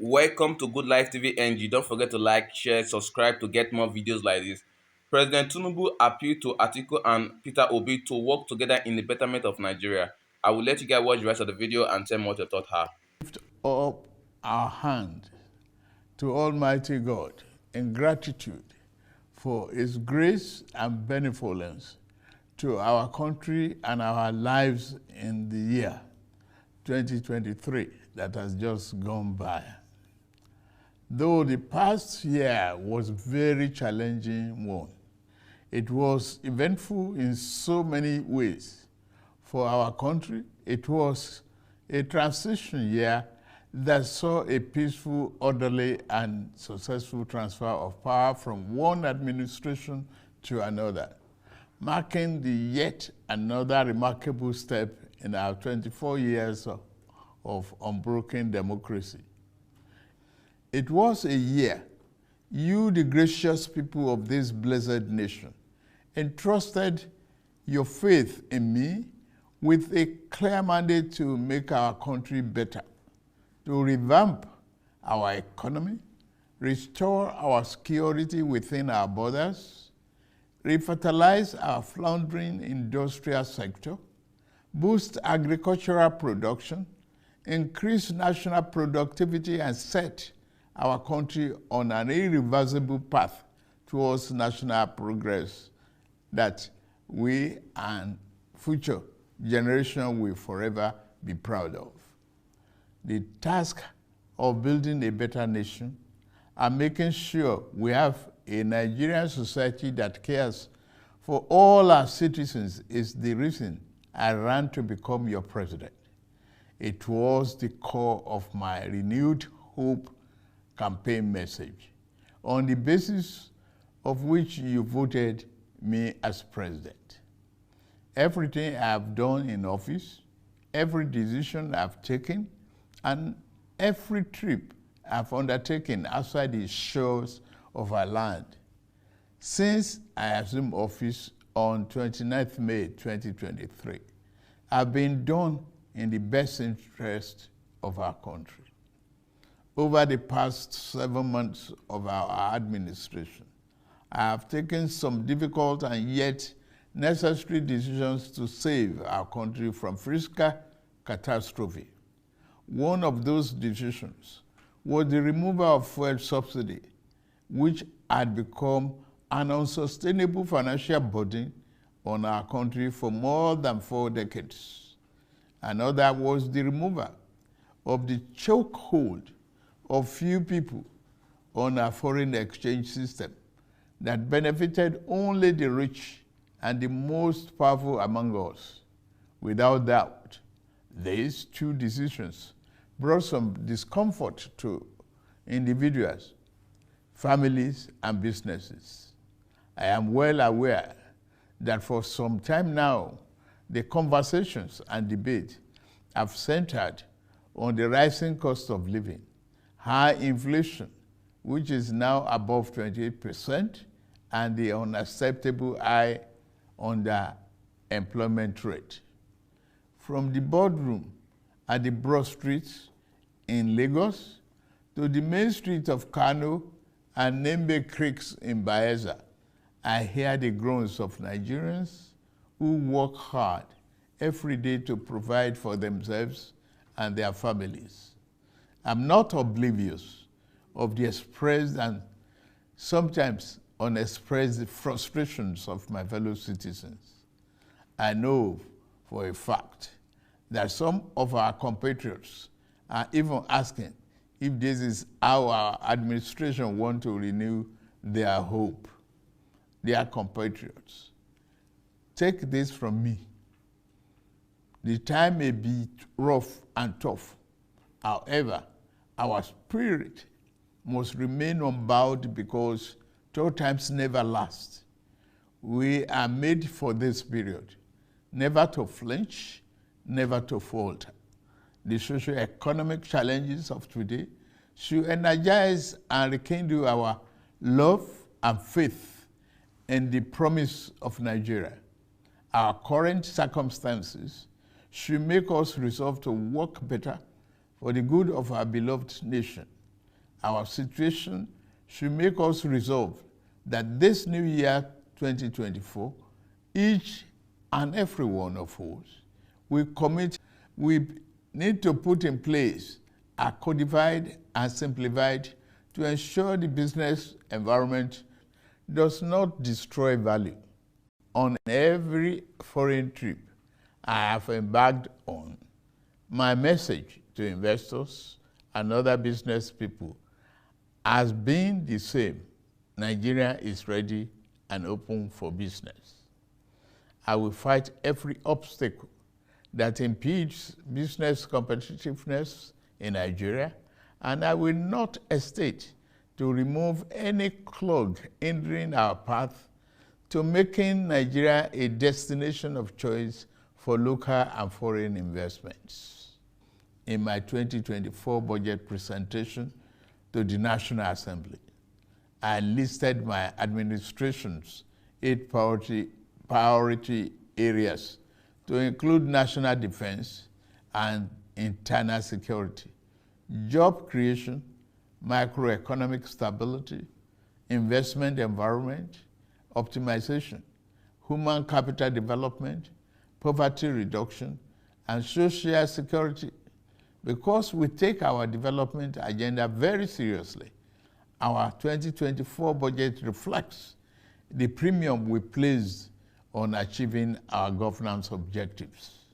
Welcome to Good Life TV NG. Don't forget to like, share, subscribe to get more videos like this. President Tinubu appealed to Atiku and Peter Obi to work together in the betterment of Nigeria. I will let you guys watch the rest of the video and tell me what your thoughts are. Lift up our hand to Almighty God in gratitude for His grace and benevolence to our country and our lives in the year 2023 that has just gone by. Though the past year was very challenging one, it was eventful in so many ways. For our country, it was a transition year that saw a peaceful, orderly, and successful transfer of power from one administration to another, marking the yet another remarkable step in our 24 years of unbroken democracy. It was a year you, the gracious people of this blessed nation, entrusted your faith in me with a clear mandate to make our country better, to revamp our economy, restore our security within our borders, revitalize our floundering industrial sector, boost agricultural production, increase national productivity, and set our country on an irreversible path towards national progress that we and future generation will forever be proud of. The task of building a better nation and making sure we have a Nigerian society that cares for all our citizens is the reason I ran to become your president. It was the core of my renewed hope campaign message, on the basis of which you voted me as president. Everything I have done in office, every decision I've taken, and every trip I've undertaken outside the shores of our land since I assumed office on 29th May 2023 have been done in the best interest of our country. Over the past 7 months of our administration, I have taken some difficult and yet necessary decisions to save our country from fiscal catastrophe. One of those decisions was the removal of fuel subsidy, which had become an unsustainable financial burden on our country for more than 4 decades. Another was the removal of the chokehold of few people on our foreign exchange system that benefited only the rich and the most powerful among us. Without doubt, these two decisions brought some discomfort to individuals, families, and businesses. I am well aware that for some time now, the conversations and debate have centered on the rising cost of living, high inflation, which is now above 28%, and the unacceptable high underemployment rate. From the boardroom at the Broad Street in Lagos to the main street of Kano and Nembe Creeks in Bayelsa, I hear the groans of Nigerians who work hard every day to provide for themselves and their families. I'm not oblivious of the expressed and sometimes unexpressed frustrations of my fellow citizens. I know for a fact that some of our compatriots are even asking if this is how our administration want to renew their hope. Dear compatriots, take this from me. The time may be rough and tough. However, our spirit must remain unbowed because tough times never last. We are made for this period, never to flinch, never to falter. The socio-economic challenges of today should energize and rekindle our love and faith in the promise of Nigeria. Our current circumstances should make us resolve to work better for the good of our beloved nation. Our situation should make us resolve that this new year 2024, each and every one of us we need to put in place a codified and simplified to ensure the business environment does not destroy value. On every foreign trip I have embarked on, my message to investors and other business people has been the same. Nigeria is ready and open for business. I will fight every obstacle that impedes business competitiveness in Nigeria, and I will not hesitate to remove any clog hindering our path to making Nigeria a destination of choice for local and foreign investments. In my 2024 budget presentation to the National Assembly, I listed my administration's 8 priority areas to include national defense and internal security, job creation, macroeconomic stability, investment environment, optimization, human capital development, poverty reduction, and social security. Because we take our development agenda very seriously, our 2024 budget reflects the premium we place on achieving our governance objectives.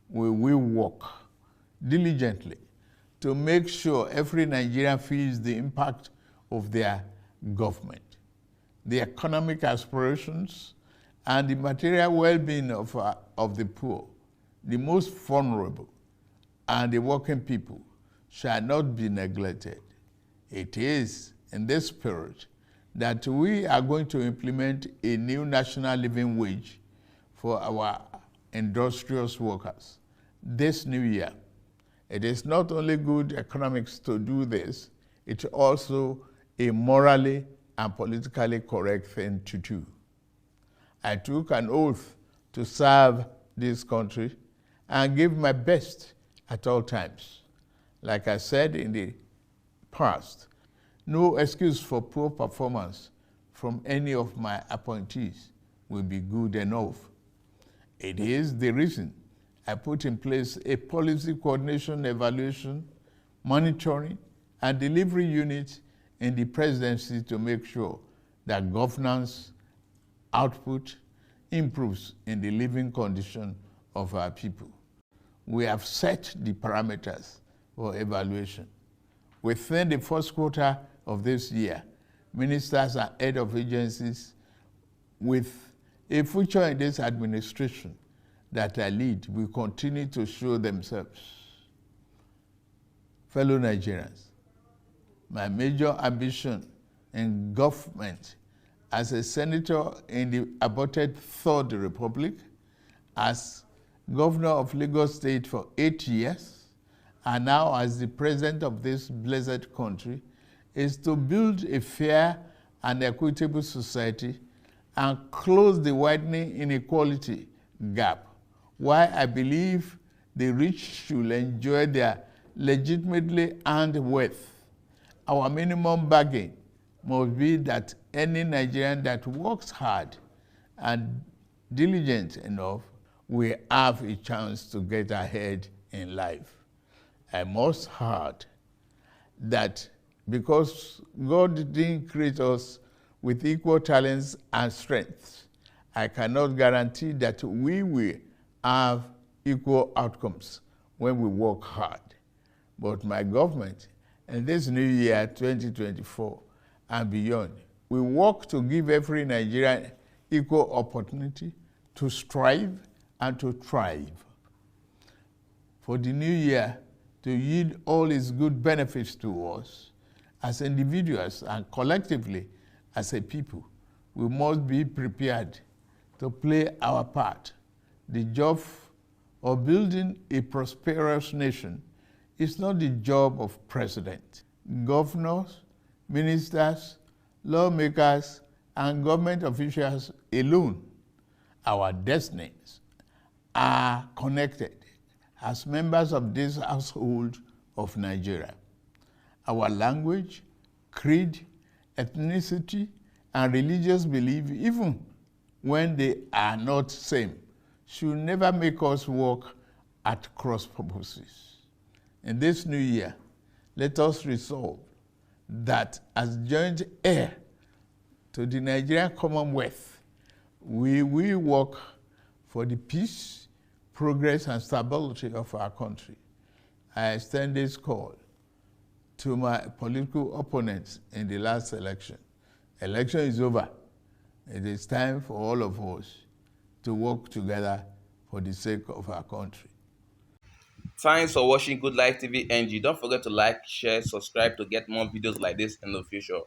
We will work diligently to make sure every Nigerian feels the impact of their government. The economic aspirations and the material well-being of the poor, the most vulnerable, and the working people shall not be neglected. It is in this spirit that we are going to implement a new national living wage for our industrious workers this new year. It is not only good economics to do this, it's also a morally and politically correct thing to do. I took an oath to serve this country and give my best at all times. Like I said in the past, no excuse for poor performance from any of my appointees will be good enough. It is the reason I put in place a policy coordination, evaluation, monitoring, and delivery unit in the presidency to make sure that governance output improves in the living condition of our people. We have set the parameters for evaluation. Within the first quarter of this year, ministers and head of agencies with a future in this administration that I lead will continue to show themselves. Fellow Nigerians, my major ambition in government as a senator in the aborted Third Republic, as governor of Lagos State for 8 years, and now as the president of this blessed country, is to build a fair and equitable society and close the widening inequality gap, while I believe the rich should enjoy their legitimately earned wealth. Our minimum bargain must be that any Nigerian that works hard and diligent enough will have a chance to get ahead in life. I must add that because God didn't create us with equal talents and strengths, I cannot guarantee that we will have equal outcomes when we work hard. But my government, in this new year, 2024 and beyond, will work to give every Nigerian equal opportunity to strive and to thrive. For the new year to yield all its good benefits to us, as individuals and collectively as a people, we must be prepared to play our part. The job of building a prosperous nation is not the job of president. Governors, ministers, lawmakers, and government officials alone. Our destinies are connected as members of this household of Nigeria. our language, creed, ethnicity, and religious belief, even when they are not same, should never make us work at cross purposes. In this new year, let us resolve that as joint heir to the Nigerian Commonwealth, we will work for the peace, progress, and stability of our country. I extend this call to my political opponents in the last election. Election is over. It is time for all of us to work together for the sake of our country. Thanks for watching Good Life TV NG. Don't forget to like, share, subscribe to get more videos like this in the future.